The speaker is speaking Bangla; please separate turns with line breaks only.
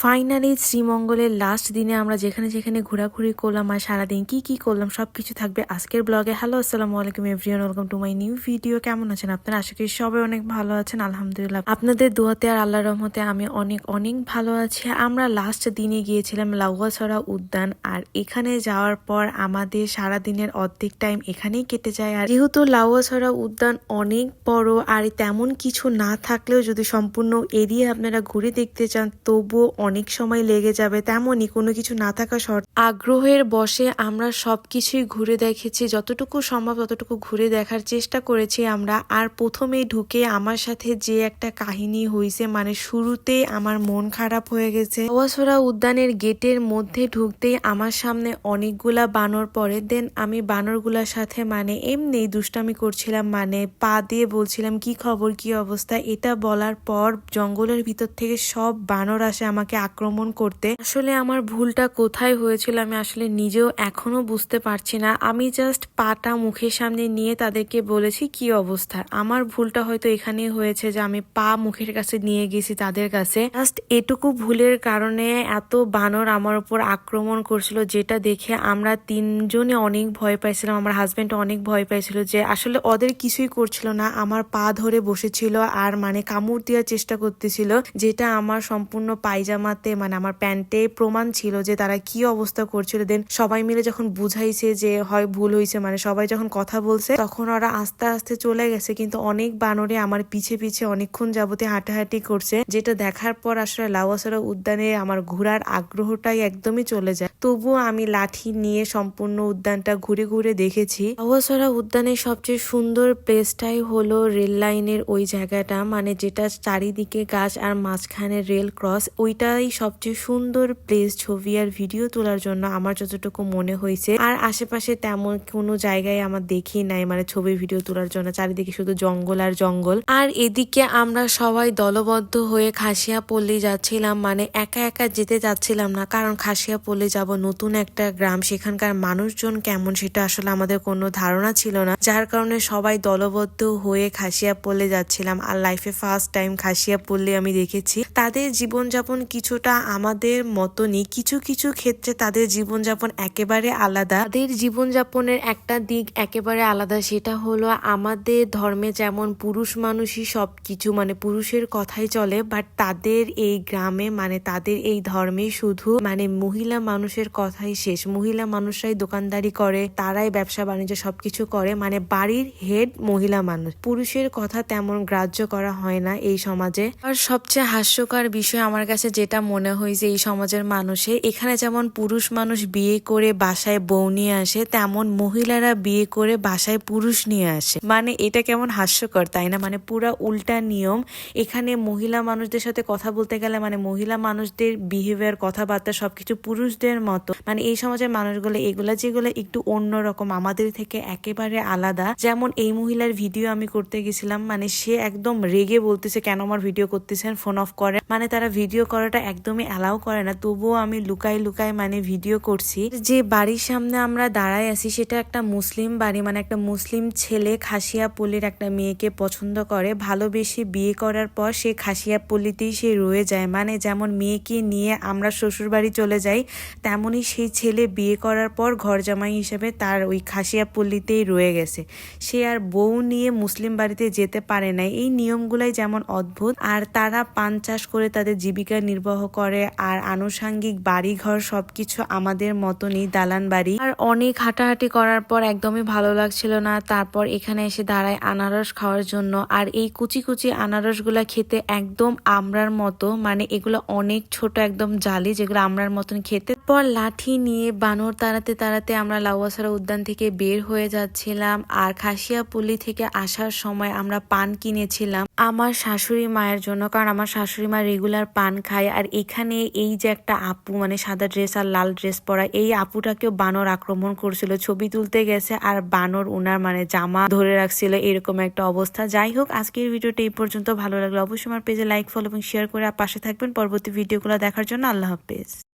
ফাইনালি শ্রীমঙ্গলের লাস্ট দিনে আমরা যেখানে যেখানে ঘোরাঘুরি করলাম আর সারাদিন কি করলাম সবকিছু থাকবে আজকের ব্লগে। হ্যালো, আসসালামু আলাইকুম everyone, welcome to my new video. কেমন আছেন আপনারা? আশা করি সবাই অনেক ভালো আছেন। আলহামদুলিল্লাহ, আপনাদের দোয়াতে আর আল্লাহর রহমতে আমি অনেক অনেক ভালো আছি। আমরা লাস্ট দিনে গিয়েছিলাম লাউয়াছড়া উদ্যান, আর এখানে যাওয়ার পর আমাদের সারাদিনের অর্ধেক টাইম এখানেই কেটে যায়। আর যেহেতু লাউয়াছড়া উদ্যান অনেক বড়, আর তেমন কিছু না থাকলেও যদি সম্পূর্ণ এরিয়া আপনারা ঘুরে দেখতে চান তবুও অনেক সময় লেগে যাবে। তেমনই কোনো কিছু না থাকা শর্ত আগ্রহের বশে আমরা সবকিছুই ঘুরে দেখেছি, যতটুকু সম্ভব ততটুকু ঘুরে দেখার চেষ্টা করেছি আমরা। আর প্রথমেই ঢুকে আমার সাথে যে একটা কাহিনী হয়েছে, মানে শুরুতেই আমার মন খারাপ হয়ে গেছে। লাউয়াছড়া উদ্যানের গেটের মধ্যে ঢুকতেই আমার সামনে অনেকগুলা বানর পড়ে। দেন আমি বানরগুলার সাথে মানে এমনি দুষ্টামি করছিলাম, মানে পা দিয়ে বলছিলাম কি খবর, কি অবস্থা। এটা বলার পর জঙ্গলের ভিতর থেকে সব বানর আসে আমাকে আক্রমণ করতে। আসলে আমার ভুলটা কোথায় হয়েছিল আমি আসলে নিজেও এখনো বুঝতে পারছি না। আমি জাস্ট পাটা মুখের সামনে নিয়ে তাদেরকে বলেছি কি অবস্থা। আমার ভুলটা হয়তো এখানেই হয়েছে যে আমি পা মুখের কাছে নিয়ে গেছি তাদের কাছে। জাস্ট এটুকু ভুলের কারণে এত বানর আমার উপর আক্রমণ করছিল, যেটা দেখে আমরা তিনজনে অনেক ভয় পাইছিলাম। আমার হাজবেন্ড অনেক ভয় পাইছিল যে আসলে ওদের কিছুই করছিল না, আমার পা ধরে বসেছিল আর মানে কামড় দেওয়ার চেষ্টা করতেছিল, যেটা আমার সম্পূর্ণ পায়জামাতে মানে আমার প্যান্টে প্রমাণ ছিল যে তারা কি অবস্থা করছিল। দেন সবাই মিলে যখন বুঝাইছে যে হয় ভুল হয়েছে, মানে সবাই যখন কথা বলছে তখন ওরা আস্তে আস্তে চলে গেছে। কিন্তু অনেক বানরে আমার পিছে পিছে অনেকক্ষণ যাবতে হাঁটাহাঁটি করছে, যেটা দেখার পর আসলে লাউয়াছড়া উদ্যানে আমার ঘোরার আগ্রহটাই একদমই চলে যায়। তবুও আমি লাঠি নিয়ে সম্পূর্ণ উদ্যানটা ঘুরে ঘুরে দেখেছি। লাউয়াছড়া উদ্যানের সবচেয়ে সুন্দর প্লেসটাই হলো রেল লাইনের ওই জায়গাটা, মানে যেটা চারিদিকে গাছ আর মাঝখানে রেল ক্রস। ওইটাই সবচেয়ে সুন্দর প্লেস ছবি আর ভিডিও তোলার জন্য আমার যতটুকু মনে হয়েছে। আর আশেপাশে তেমন কোনো জায়গায় আমার দেখি নাই মানে ছবি ভিডিও তোলার জন্য, চারিদিকে শুধু জঙ্গল আর জঙ্গল। আর এদিকে আমরা সবাই দলবদ্ধ হয়ে খাসিয়াপল্লী যাচ্ছিলাম, মানে একা একা যেতে যাচ্ছিলাম না, কারণ খাসিয়াপল্লী যাব নতুন একটা গ্রাম, সেখানকার মানুষজন কেমন সেটা আসলে আমাদের কোনো ধারণা ছিল না, যার কারণে সবাই দলবদ্ধ হয়ে খাসিয়াপল্লী যাচ্ছিলাম। আর লাইফে ফার্স্ট টাইম খাসিয়াপল্লী আমি দেখেছি। তাদের জীবনযাপন কিছুটা আমাদের মতনই, কিছু কিছু ক্ষেত্রে তাদের জীবনযাপন একেবারে আলাদা। তাদের জীবনযাপনের একটা দিক একেবারে আলাদা, সেটা হলো আমাদের ধর্মে যেমন পুরুষ মানুষই সবকিছু, মানে পুরুষের কথাই চলে, বাট তাদের এই গ্রামে মানে তাদের এই ধর্মে শুধু মানে মহিলা মানুষের কথাই শেষ। মহিলা মানুষরাই দোকানদারি করে, তারাই ব্যবসা বাণিজ্য সবকিছু করে, মানে বাড়ির হেড মহিলা মানুষ, পুরুষের কথা তেমন গ্রাহ্য করা হয় না এই সমাজে। আর সবচেয়ে হাস্যকর বিষয় আমার কাছে যেটা মনে হয় যে এই সমাজের মানুষে, এখানে যেমন পুরুষ মানুষ বিয়ে করে বাসায় বউ নিয়ে আসে, তেমন মহিলারা বিয়ে করে বাসায় পুরুষ নিয়ে আসে। মানে এটা কেমন হাস্যকর, তাই না? মানে পুরা উল্টা নিয়ম। এখানে মহিলা মানুষদের সাথে কথা বলতে গেলে মানে মহিলা মানুষদের বিহেভিয়ার, কথাবার্তা সবকিছু পুরুষদের মতো। মানে এই সমাজের মানুষগুলো এগুলা যেগুলো একটু অন্যরকম, আমাদের থেকে একেবারে আলাদা। যেমন এই মহিলার ভিডিও আমি করতে গেছিলাম, মানে সে একদম রেগে বলতেছে কেন আমার ভিডিও করতেছেন, ফোন অফ করে। মানে তারা ভিডিও করাটা একদমই অ্যালাউ করে না, তবুও আমি লুকাই লুকাই মানে ভিডিও করছি। যে বাড়ির সামনে আমরা দাঁড়ায় আছি সেটা একটা মুসলিম বাড়ি, মানে একটা মুসলিম ছেলে খাসিয়াপল্লীর একটা মেয়েকে পছন্দ করে, ভালোবেসে বিয়ে করার পর সে খাসিয়াপল্লীতেই সে রয়ে যায়। মানে যেমন মেয়েকে নিয়ে আমরা শ্বশুর বাড়ি চলে যাই, তেমনই সেই ছেলে বিয়ে করার পর ঘর জামাই হিসেবে তার ওই খাসিয়াপল্লীতেই রয়ে গেছে। সে আর বউ নিয়ে মুসলিম বাড়িতে যেতে পারে না। এই নিয়মগুলাই যেমন অদ্ভুত। আর তারা পান চাষ করে তাদের জীবিকা নির্বাহ করে, আর আনুষাঙ্গিক বাড়ি ঘর সবকিছু আমাদের মতনই, দালান বাড়ি। আর অনেক হাঁটাহাঁটি করার পর একদমই ভালো লাগছিল না, তারপর এখানে এসে দাঁড়ায় আনারস খাওয়ার জন্য। আর এই কুচি কুচি আনারস গুলা খেতে একদম আমড়ার মতো, মানে এগুলো অনেক ছোট, একদম জালি, যেগুলো আমড়ার মতন খেতে। পর লাঠি নিয়ে বানর তাড়াতে তাড়াতে আমরা লাউয়াছড়া উদ্যান থেকে বের হয়ে যাচ্ছিলাম। আর খাসিয়াপল্লী থেকে আসার সময় আমরা পান কিনেছিলাম আমার শাশুড়ি মায়ের জন্য, কারণ আমার শাশুড়ি মা রেগুলার পান খায়। আর এখানে এই যে একটা আপু, মানে সাদা ড্রেস আর লাল ড্রেস পরা, এই আপুটাকেও বানর আক্রমণ করছিল, ছবি তুলতে গেছে আর বানর উনার মানে জামা ধরে রাখছিল, এরকম একটা অবস্থা। যাই হোক, আজকের ভিডিওটা এই পর্যন্ত। ভালো লাগলো অবশ্যই আমার পেজে লাইক, ফলো এবং শেয়ার করে পাশে থাকবেন পরবর্তী ভিডিওগুলো দেখার জন্য। আল্লাহ হাফেজ।